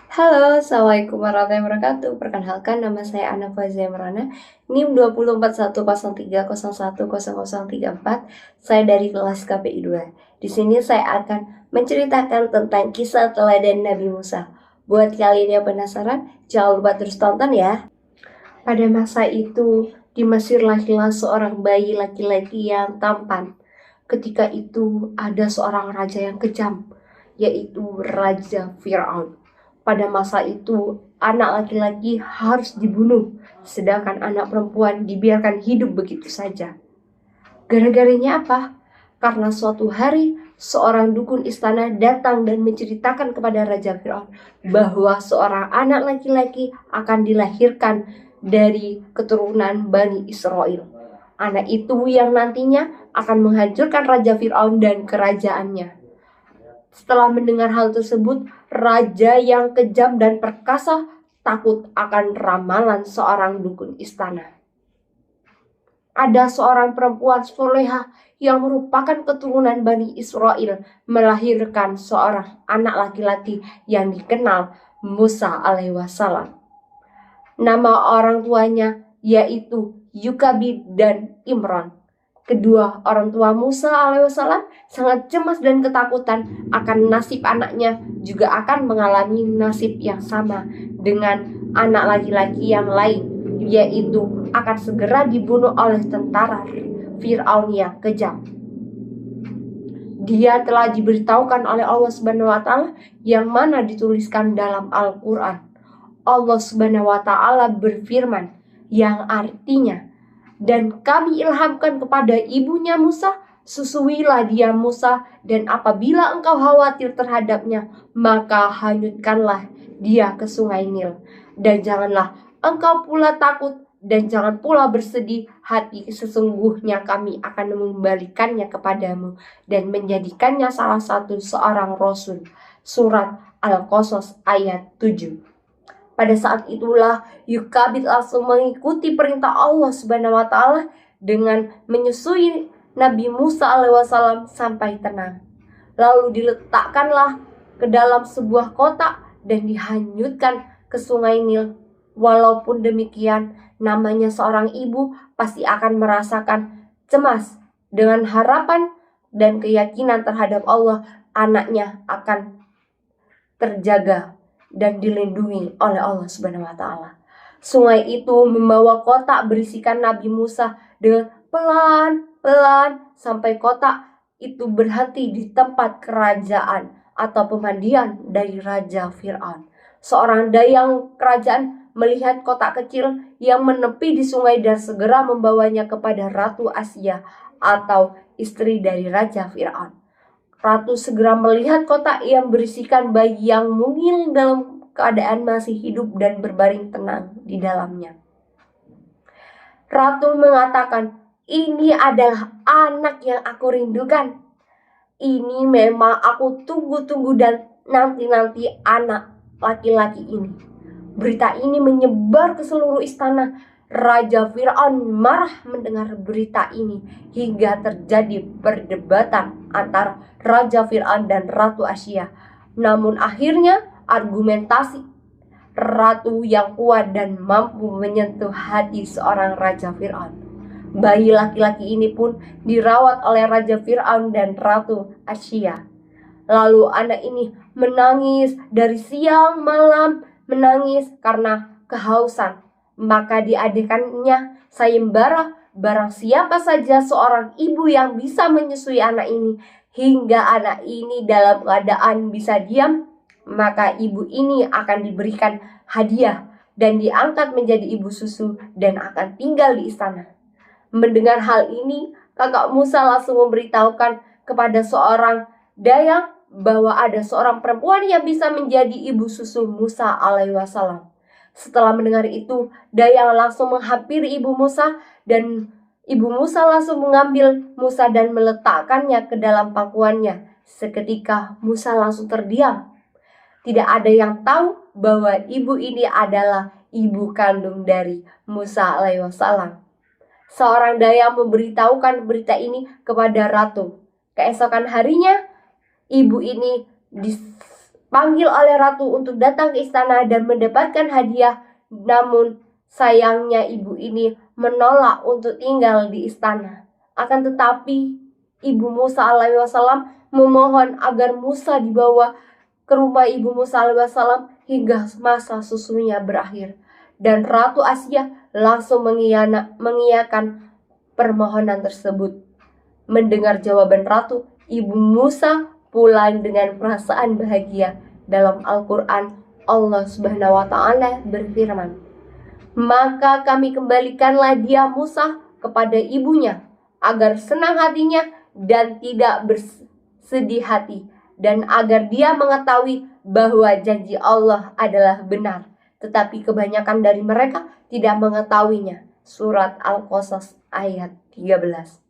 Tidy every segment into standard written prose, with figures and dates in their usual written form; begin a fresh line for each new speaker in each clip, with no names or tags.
Halo, Assalamualaikum warahmatullahi wabarakatuh. Perkenalkan, nama saya Ana Fazia Imrana, NIM 24110101034. Saya dari kelas KPI 2. Di sini saya akan menceritakan tentang kisah teladan Nabi Musa. Buat kalian yang penasaran, jangan lupa terus tonton ya. Pada masa itu, di Mesir lahirlah seorang bayi laki-laki yang tampan. Ketika itu ada seorang raja yang kejam, yaitu Raja Fir'aun. Pada masa itu, anak laki-laki harus dibunuh, sedangkan anak perempuan dibiarkan hidup begitu saja. Gara-garanya apa? Karena suatu hari, seorang dukun istana datang dan menceritakan kepada Raja Fir'aun bahwa seorang anak laki-laki akan dilahirkan dari keturunan Bani Israel. Anak itu yang nantinya akan menghancurkan Raja Fir'aun dan kerajaannya. Setelah mendengar hal tersebut, raja yang kejam dan perkasa takut akan ramalan seorang dukun istana. Ada seorang perempuan soleha yang merupakan keturunan Bani Israel melahirkan seorang anak laki-laki yang dikenal Musa alaihissalam. Nama orang tuanya yaitu Yukabid dan Imron. Kedua orang tua Musa alaihissalam sangat cemas dan ketakutan akan nasib anaknya, juga akan mengalami nasib yang sama dengan anak laki-laki yang lain, yaitu akan segera dibunuh oleh tentara Fir'aun yang kejam. Dia telah diberitahukan oleh Allah Subhanahu wa Ta'ala yang mana dituliskan dalam Al-Quran. Allah Subhanahu wa Ta'ala berfirman, yang artinya, dan kami ilhamkan kepada ibunya Musa, susuilah dia Musa, dan apabila engkau khawatir terhadapnya, maka hanyutkanlah dia ke sungai Nil. Dan janganlah engkau pula takut, dan jangan pula bersedih hati, sesungguhnya kami akan mengembalikannya kepadamu dan menjadikannya salah satu seorang Rasul. Surat Al-Qasas ayat 7. Pada saat itulah Yukabid langsung mengikuti perintah Allah Subhanahu wa Ta'ala dengan menyusui Nabi Musa alaihissalam sampai tenang. Lalu diletakkanlah ke dalam sebuah kotak dan dihanyutkan ke sungai Nil. Walaupun demikian, namanya seorang ibu pasti akan merasakan cemas dengan harapan dan keyakinan terhadap Allah, anaknya akan terjaga dan dilindungi oleh Allah Subhanahu wa Ta'ala. Sungai itu membawa kotak berisikan Nabi Musa dengan pelan-pelan sampai kotak itu berhenti di tempat kerajaan atau pemandian dari Raja Fir'aun. Seorang dayang kerajaan melihat kotak kecil yang menepi di sungai dan segera membawanya kepada Ratu Asia atau istri dari Raja Fir'aun. Ratu segera melihat kotak yang berisikan bayi yang mungil dalam keadaan masih hidup dan berbaring tenang di dalamnya. Ratu mengatakan, ini adalah anak yang aku rindukan. Ini memang aku tunggu-tunggu dan nanti-nanti anak laki-laki ini. Berita ini menyebar ke seluruh istana. Raja Fir'aun marah mendengar berita ini hingga terjadi perdebatan antara Raja Fir'aun dan Ratu Asia. Namun akhirnya argumentasi ratu yang kuat dan mampu menyentuh hati seorang Raja Fir'aun. Bayi laki-laki ini pun dirawat oleh Raja Fir'aun dan Ratu Asia. Lalu anak ini menangis dari siang malam, menangis karena kehausan. Maka diadakannya sayembara, barang siapa saja seorang ibu yang bisa menyusui anak ini hingga anak ini dalam keadaan bisa diam, maka ibu ini akan diberikan hadiah dan diangkat menjadi ibu susu dan akan tinggal di istana. Mendengar hal ini, kakak Musa langsung memberitahukan kepada seorang dayang bahwa ada seorang perempuan yang bisa menjadi ibu susu Musa alaihissalam. Setelah mendengar itu, dayang langsung menghampiri ibu Musa dan ibu Musa langsung mengambil Musa dan meletakkannya ke dalam pangkuannya. Seketika Musa langsung terdiam. Tidak ada yang tahu bahwa ibu ini adalah ibu kandung dari Musa alaihissalam. Seorang dayang memberitahukan berita ini kepada ratu. Keesokan harinya, ibu ini dipanggil oleh ratu untuk datang ke istana dan mendapatkan hadiah. Namun sayangnya ibu ini menolak untuk tinggal di istana. Akan tetapi ibu Musa alaihi wasallam memohon agar Musa dibawa ke rumah ibu Musa alaihi wasallam hingga masa susunya berakhir. Dan Ratu Asia langsung mengiyakan permohonan tersebut. Mendengar jawaban ratu, ibu Musa pulang dengan perasaan bahagia. Dalam Al-Quran, Allah Subhanahu wa Ta'ala berfirman, "Maka kami kembalikanlah dia Musa kepada ibunya, agar senang hatinya dan tidak bersedih hati, dan agar dia mengetahui bahwa janji Allah adalah benar. Tetapi kebanyakan dari mereka tidak mengetahuinya." Surat Al-Qasas ayat 13.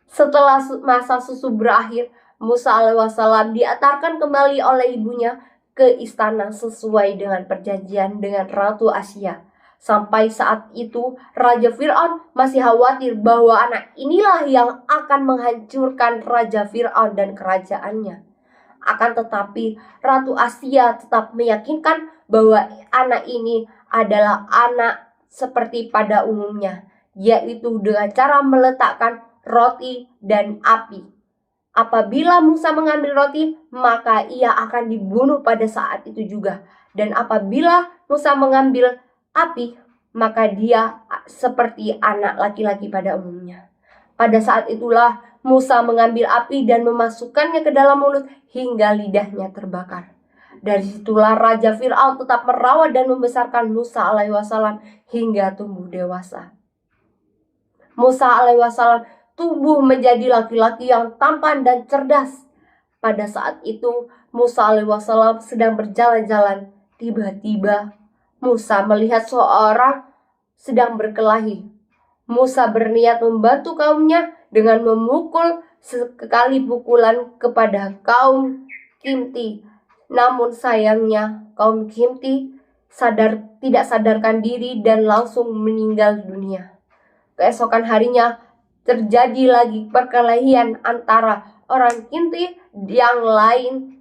Setelah masa susu berakhir, Musa alaihissalam diantarkan kembali oleh ibunya ke istana sesuai dengan perjanjian dengan Ratu Asia. Sampai saat itu, Raja Fir'aun masih khawatir bahwa anak inilah yang akan menghancurkan Raja Fir'aun dan kerajaannya. Akan tetapi, Ratu Asia tetap meyakinkan bahwa anak ini adalah anak seperti pada umumnya, yaitu dengan cara meletakkan roti dan api. Apabila Musa mengambil roti, maka ia akan dibunuh pada saat itu juga. Dan apabila Musa mengambil api, maka dia seperti anak laki-laki pada umumnya. Pada saat itulah Musa mengambil api dan memasukkannya ke dalam mulut hingga lidahnya terbakar. Dari situlah Raja Fir'aun tetap merawat dan membesarkan Musa alaihi wasallam hingga tumbuh dewasa. Musa alaihi wasallam tumbuh menjadi laki-laki yang tampan dan cerdas. Pada saat itu Musa alaihi wasallam sedang berjalan-jalan. Tiba-tiba Musa melihat seorang sedang berkelahi. Musa berniat membantu kaumnya dengan memukul sekali pukulan kepada kaum Qibti. Namun sayangnya kaum Qibti tidak sadarkan diri dan langsung meninggal dunia. Keesokan harinya terjadi lagi perkelahian antara orang Qibti yang lain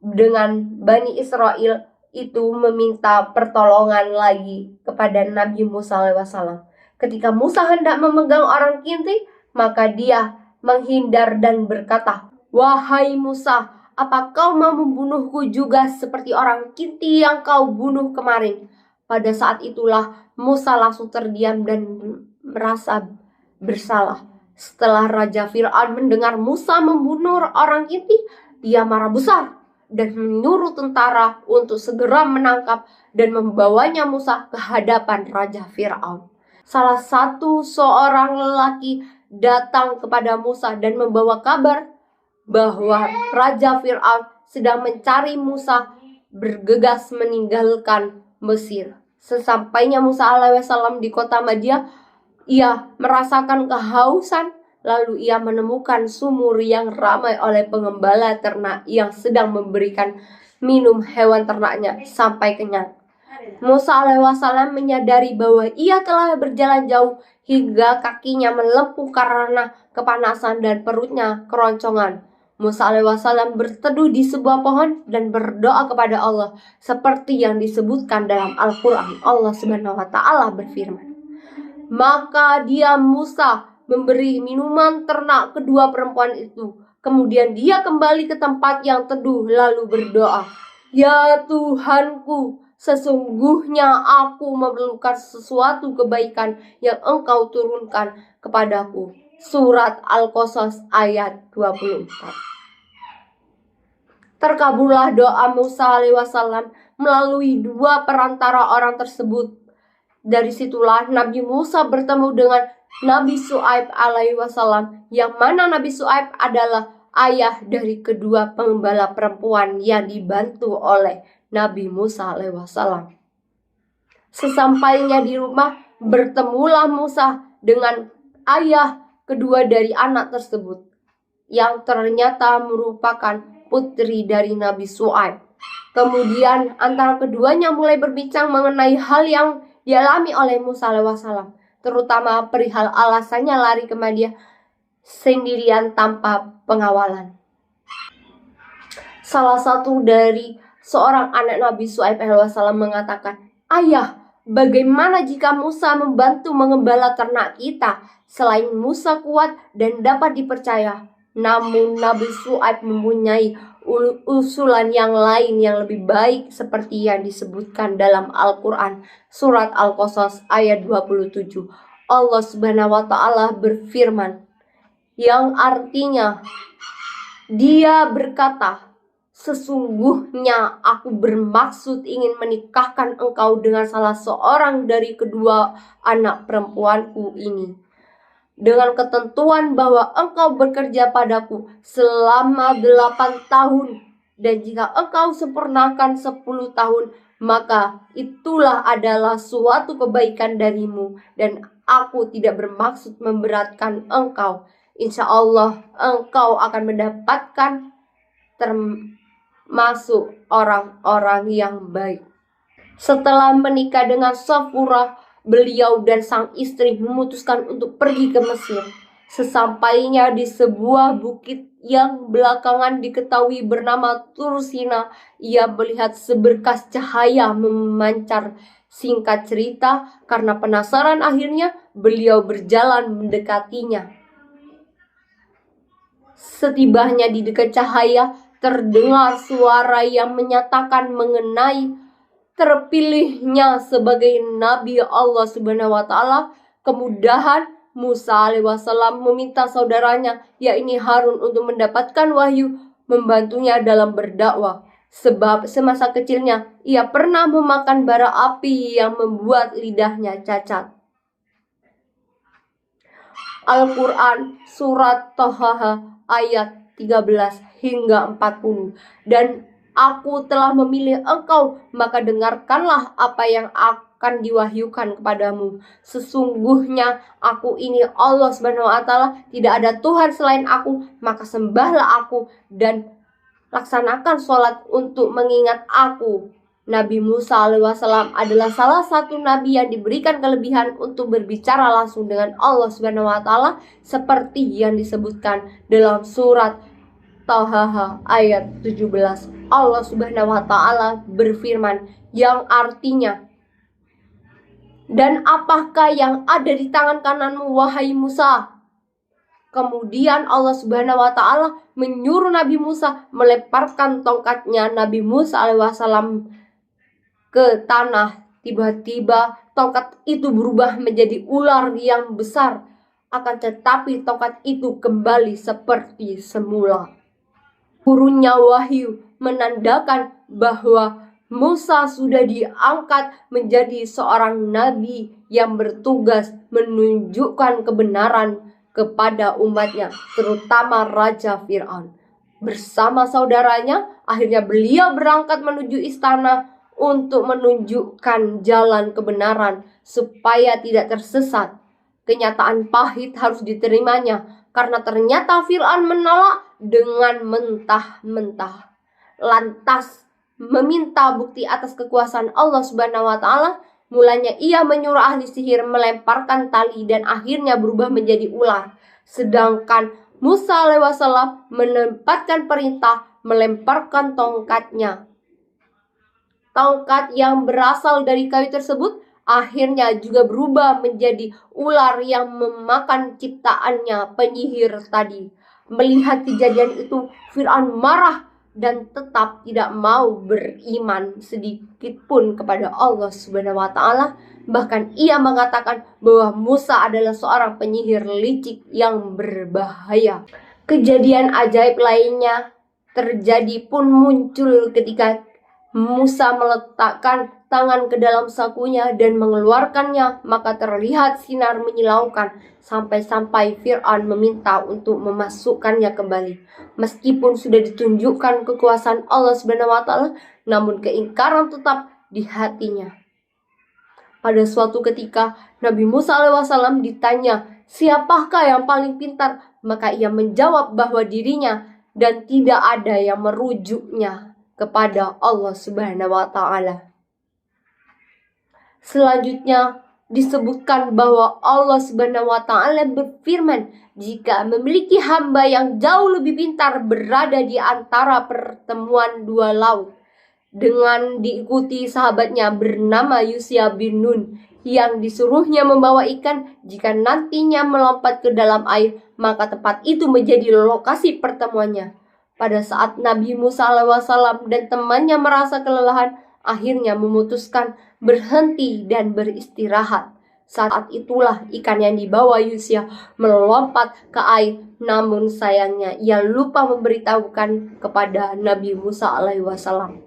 dengan Bani Israel itu meminta pertolongan lagi kepada Nabi Musa alaihissalam. Ketika Musa hendak memegang orang Qibti, maka dia menghindar dan berkata, "Wahai Musa, apa kau mau membunuhku juga seperti orang Qibti yang kau bunuh kemarin?" Pada saat itulah Musa langsung terdiam dan merasa bersalah. Setelah Raja Fir'aun mendengar Musa membunuh orang Qibti, dia marah besar dan menyuruh tentara untuk segera menangkap dan membawanya Musa ke hadapan Raja Fir'aun. Salah satu seorang lelaki datang kepada Musa dan membawa kabar bahwa Raja Fir'aun sedang mencari Musa bergegas meninggalkan Mesir. Sesampainya Musa alaihissalam di kota Madyah, ia merasakan kehausan. Lalu ia menemukan sumur yang ramai oleh pengembala ternak yang sedang memberikan minum hewan ternaknya sampai kenyang. Musa alaihissalam menyadari bahwa ia telah berjalan jauh hingga kakinya melepuh karena kepanasan dan perutnya keroncongan. Musa alaihissalam berteduh di sebuah pohon dan berdoa kepada Allah seperti yang disebutkan dalam Al-Quran. Allah Subhanahu wa Ta'ala berfirman, "Maka dia Musa memberi minuman ternak kedua perempuan itu. Kemudian dia kembali ke tempat yang teduh lalu berdoa, 'Ya Tuhanku, sesungguhnya aku memerlukan sesuatu kebaikan yang Engkau turunkan kepadaku.'" Surat Al-Qasas ayat 24. Terkabullah doa Musa alaihissalam melalui dua perantara orang tersebut. Dari situlah Nabi Musa bertemu dengan Nabi Syuaib alaihi wasallam, yang mana Nabi Syuaib adalah ayah dari kedua pengembala perempuan yang dibantu oleh Nabi Musa alaihi wasallam. Sesampainya di rumah, bertemulah Musa dengan ayah kedua dari anak tersebut, yang ternyata merupakan putri dari Nabi Syuaib. Kemudian antara keduanya mulai berbincang mengenai hal yang dialami oleh Musa alaihissalam, terutama perihal alasannya lari ke Madyah sendirian tanpa pengawalan. Salah satu dari seorang anak Nabi Syuaib alaihissalam mengatakan, "Ayah, bagaimana jika Musa membantu mengembala ternak kita? Selain Musa kuat dan dapat dipercaya, namun Nabi Syuaib mempunyai usulan yang lain yang lebih baik seperti yang disebutkan dalam Al-Quran surat Al-Qasas ayat 27. Allah Subhanahu wa Ta'ala berfirman, yang artinya Dia berkata, sesungguhnya aku bermaksud ingin menikahkan engkau dengan salah seorang dari kedua anak perempuanku ini, dengan ketentuan bahwa engkau bekerja padaku selama 8 tahun, dan jika engkau sempurnakan 10 tahun, maka itulah adalah suatu kebaikan darimu, dan aku tidak bermaksud memberatkan engkau. Insya Allah engkau akan mendapatkan termasuk orang-orang yang baik." Setelah menikah dengan Safurah, beliau dan sang istri memutuskan untuk pergi ke Mesir. Sesampainya di sebuah bukit yang belakangan diketahui bernama Tursina, ia melihat seberkas cahaya memancar. Singkat cerita, karena penasaran akhirnya beliau berjalan mendekatinya. Setibanya di dekat cahaya, terdengar suara yang menyatakan mengenai terpilihnya sebagai Nabi Allah Subhanahu wa Ta'ala. Kemudahan Musa alaihissalam meminta saudaranya, yakni Harun, untuk mendapatkan wahyu, membantunya dalam berdakwah. Sebab semasa kecilnya ia pernah memakan bara api yang membuat lidahnya cacat. Al-Quran surat Toha ayat 13 hingga 40. Dan aku telah memilih engkau, maka dengarkanlah apa yang akan diwahyukan kepadamu. Sesungguhnya aku ini Allah Subhanahu wa Ta'ala, tidak ada Tuhan selain aku, maka sembahlah aku dan laksanakan sholat untuk mengingat aku. Nabi Musa alaihissalam adalah salah satu nabi yang diberikan kelebihan untuk berbicara langsung dengan Allah Subhanahu wa Ta'ala, seperti yang disebutkan dalam surat Taha ayat 17. Allah Subhanahu wa Ta'ala berfirman, yang artinya, dan apakah yang ada di tangan kananmu, wahai Musa? Kemudian Allah Subhanahu wa Ta'ala menyuruh Nabi Musa melemparkan tongkatnya. Nabi Musa alaihissalam ke tanah. Tiba-tiba tongkat itu berubah menjadi ular yang besar. Akan tetapi tongkat itu kembali seperti semula. Turunnya wahyu menandakan bahwa Musa sudah diangkat menjadi seorang nabi yang bertugas menunjukkan kebenaran kepada umatnya, terutama Raja Fir'aun. Bersama saudaranya, akhirnya beliau berangkat menuju istana untuk menunjukkan jalan kebenaran supaya tidak tersesat. Kenyataan pahit harus diterimanya, karena ternyata Fir'aun menolak dengan mentah-mentah. Lantas meminta bukti atas kekuasaan Allah Subhanahu wa Ta'ala. Mulanya ia menyuruh ahli sihir melemparkan tali dan akhirnya berubah menjadi ular. Sedangkan Musa alaihissalam menempatkan perintah melemparkan tongkatnya. Tongkat yang berasal dari kayu tersebut akhirnya juga berubah menjadi ular yang memakan ciptaannya penyihir tadi. Melihat kejadian itu, Fir'aun marah dan tetap tidak mau beriman sedikit pun kepada Allah Subhanahu wa Ta'ala. Bahkan ia mengatakan bahwa Musa adalah seorang penyihir licik yang berbahaya. Kejadian ajaib lainnya terjadi pun muncul ketika Musa meletakkan tangan ke dalam sakunya dan mengeluarkannya, maka terlihat sinar menyilaukan sampai-sampai Fir'aun meminta untuk memasukkannya kembali. Meskipun sudah ditunjukkan kekuasaan Allah Subhanahu wa Ta'ala, namun keingkaran tetap di hatinya. Pada suatu ketika Nabi Musa alaihissalam ditanya, siapakah yang paling pintar? Maka ia menjawab bahwa dirinya, dan tidak ada yang merujuknya kepada Allah Subhanahu wa Ta'ala. Selanjutnya disebutkan bahwa Allah Subhanahu wa taala berfirman, jika memiliki hamba yang jauh lebih pintar berada di antara pertemuan dua laut, dengan diikuti sahabatnya bernama Yusya bin Nun yang disuruhnya membawa ikan, jika nantinya melompat ke dalam air, maka tempat itu menjadi lokasi pertemuannya. Pada saat Nabi Musa alaihissalam dan temannya merasa kelelahan, akhirnya memutuskan berhenti dan beristirahat. Saat itulah ikan yang dibawa Yusya melompat ke air, namun sayangnya ia lupa memberitahukan kepada Nabi Musa alaihissalam.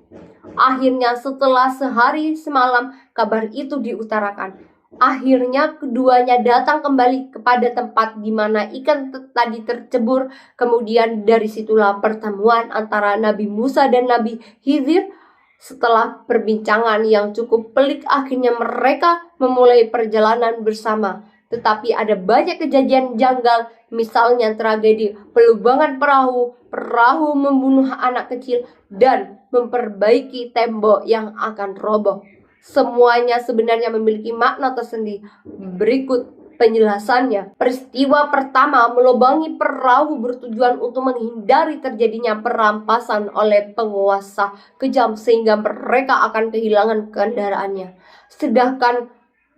Akhirnya setelah sehari semalam kabar itu diutarakan. Akhirnya keduanya datang kembali kepada tempat di mana ikan tadi tercebur. Kemudian dari situlah pertemuan antara Nabi Musa dan Nabi Khidir. Setelah perbincangan yang cukup pelik, akhirnya mereka memulai perjalanan bersama. Tetapi ada banyak kejadian janggal, misalnya tragedi pelubangan perahu membunuh anak kecil, dan memperbaiki tembok yang akan roboh. Semuanya sebenarnya memiliki makna tersendiri. Berikut penjelasannya. Peristiwa pertama, melubangi perahu bertujuan untuk menghindari terjadinya perampasan oleh penguasa kejam sehingga mereka akan kehilangan kendaraannya. Sedangkan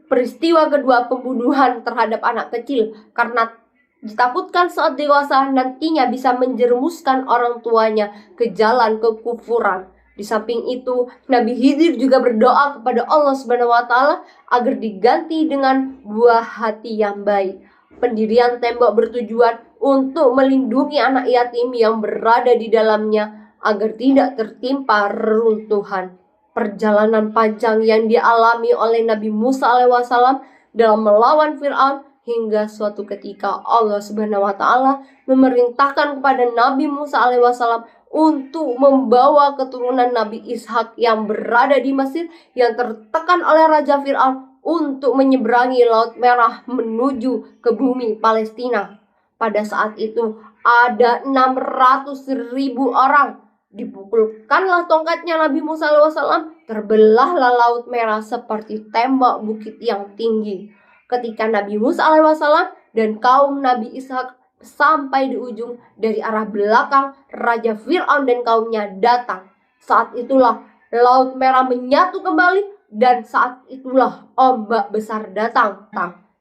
peristiwa kedua, pembunuhan terhadap anak kecil karena ditakutkan saat dewasa nantinya bisa menjerumuskan orang tuanya ke jalan kekufuran. Di samping itu, Nabi Khidir juga berdoa kepada Allah Subhanahu wa taala agar diganti dengan buah hati yang baik. Pendirian tembok bertujuan untuk melindungi anak yatim yang berada di dalamnya agar tidak tertimpa reruntuhan. Perjalanan panjang yang dialami oleh Nabi Musa alaihissalam dalam melawan Fir'aun, hingga suatu ketika Allah Subhanahu wa taala memerintahkan kepada Nabi Musa alaihissalam untuk membawa keturunan Nabi Ishak yang berada di Mesir yang tertekan oleh Raja Fir'aun untuk menyeberangi Laut Merah menuju ke bumi Palestina. Pada saat itu ada 600.000 orang. Dipukulkanlah tongkatnya Nabi Musa alaihissalam, terbelahlah Laut Merah seperti tembok bukit yang tinggi. Ketika Nabi Musa alaihissalam dan kaum Nabi Ishak sampai di ujung, dari arah belakang Raja Fir'aun dan kaumnya datang. Saat itulah Laut Merah menyatu kembali, dan saat itulah ombak besar datang.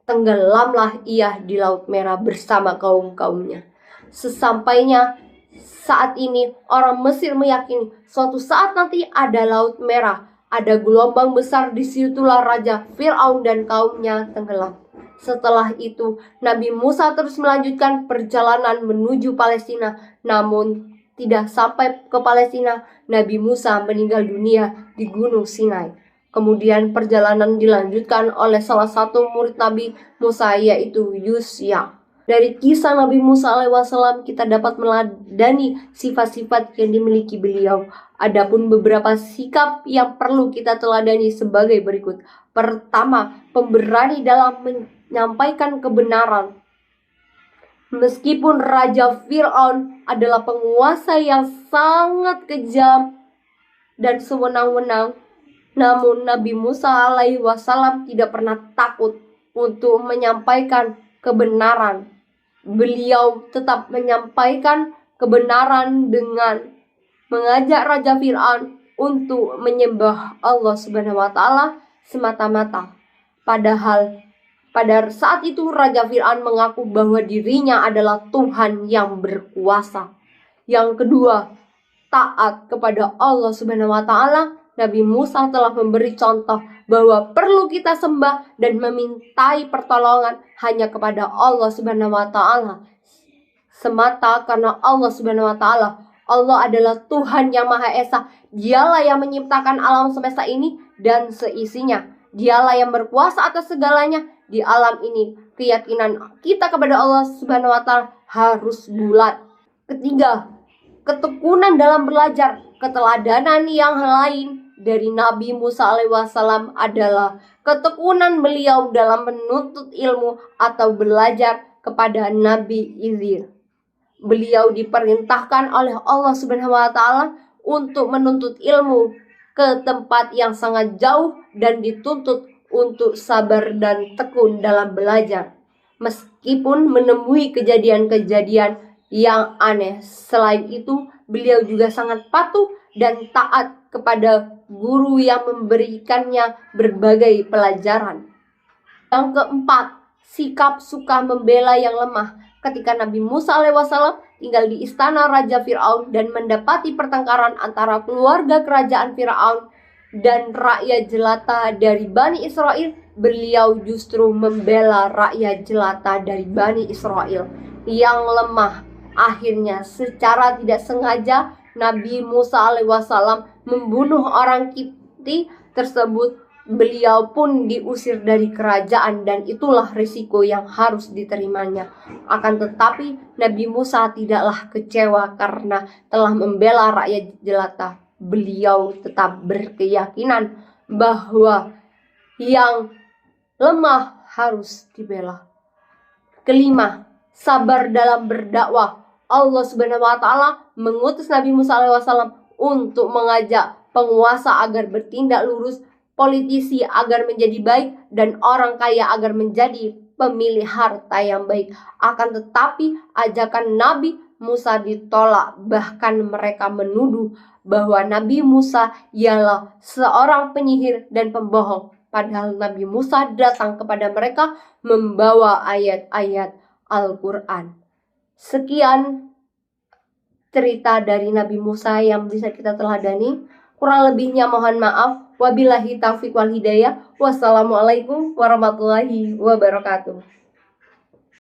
Tenggelamlah ia di Laut Merah bersama kaum-kaumnya. Sesampainya saat ini, orang Mesir meyakini suatu saat nanti ada Laut Merah, ada gelombang besar. Disitulah Raja Fir'aun dan kaumnya tenggelam. Setelah itu, Nabi Musa terus melanjutkan perjalanan menuju Palestina. Namun, tidak sampai ke Palestina, Nabi Musa meninggal dunia di Gunung Sinai. Kemudian perjalanan dilanjutkan oleh salah satu murid Nabi Musa, yaitu Yusya. Dari kisah Nabi Musa alaihissalam kita dapat meladani sifat-sifat yang dimiliki beliau. Adapun beberapa sikap yang perlu kita teladani sebagai berikut. Pertama, pemberani dalam menyampaikan kebenaran. Meskipun Raja Fir'aun adalah penguasa yang sangat kejam dan sewenang-wenang, namun Nabi Musa alaihissalam tidak pernah takut untuk menyampaikan kebenaran. Beliau tetap menyampaikan kebenaran dengan mengajak Raja Fir'aun untuk menyembah Allah Subhanahu wa taala semata-mata. Padahal pada saat itu Raja Fir'aun mengaku bahwa dirinya adalah Tuhan yang berkuasa. Yang kedua, taat kepada Allah Subhanahu wa taala. Nabi Musa telah memberi contoh bahwa perlu kita sembah dan memintai pertolongan hanya kepada Allah Subhanahu wa taala semata, karena Allah Subhanahu wa taala, Allah adalah Tuhan yang Maha Esa. Dialah yang menciptakan alam semesta ini dan seisinya. Dialah yang berkuasa atas segalanya di alam ini. Keyakinan kita kepada Allah Subhanahu wa taala harus bulat. Ketiga, ketekunan dalam belajar. Keteladanan yang lain dari Nabi Musa alaihissalam adalah ketekunan beliau dalam menuntut ilmu atau belajar kepada Nabi Khidir. Beliau diperintahkan oleh Allah Subhanahu wa taala untuk menuntut ilmu ke tempat yang sangat jauh dan dituntut untuk sabar dan tekun dalam belajar. Meskipun menemui kejadian-kejadian yang aneh, selain itu beliau juga sangat patuh dan taat kepada guru yang memberikannya berbagai pelajaran. Yang keempat, sikap suka membela yang lemah. Ketika Nabi Musa alaihissalam tinggal di istana Raja Fir'aun dan mendapati pertengkaran antara keluarga kerajaan Fir'aun dan rakyat jelata dari Bani Israel, beliau justru membela rakyat jelata dari Bani Israel yang lemah. Akhirnya secara tidak sengaja Nabi Musa alaihissalam membunuh orang Kipti tersebut. Beliau pun diusir dari kerajaan dan itulah risiko yang harus diterimanya. Akan tetapi Nabi Musa tidaklah kecewa karena telah membela rakyat jelata. Beliau tetap berkeyakinan bahwa yang lemah harus dibela. Kelima, sabar dalam berdakwah. Allah Subhanahu wa taala mengutus Nabi Musa alaihissalam untuk mengajak penguasa agar bertindak lurus, politisi agar menjadi baik, dan orang kaya agar menjadi pemilik harta yang baik. Akan tetapi ajakan Nabi Musa ditolak, bahkan mereka menuduh bahwa Nabi Musa ialah seorang penyihir dan pembohong. Padahal Nabi Musa datang kepada mereka membawa ayat-ayat Al-Quran. Sekian cerita dari Nabi Musa yang bisa kita teladani. Kurang lebihnya mohon maaf. Wabillahi taufiq wal hidayah. Wassalamualaikum warahmatullahi wabarakatuh.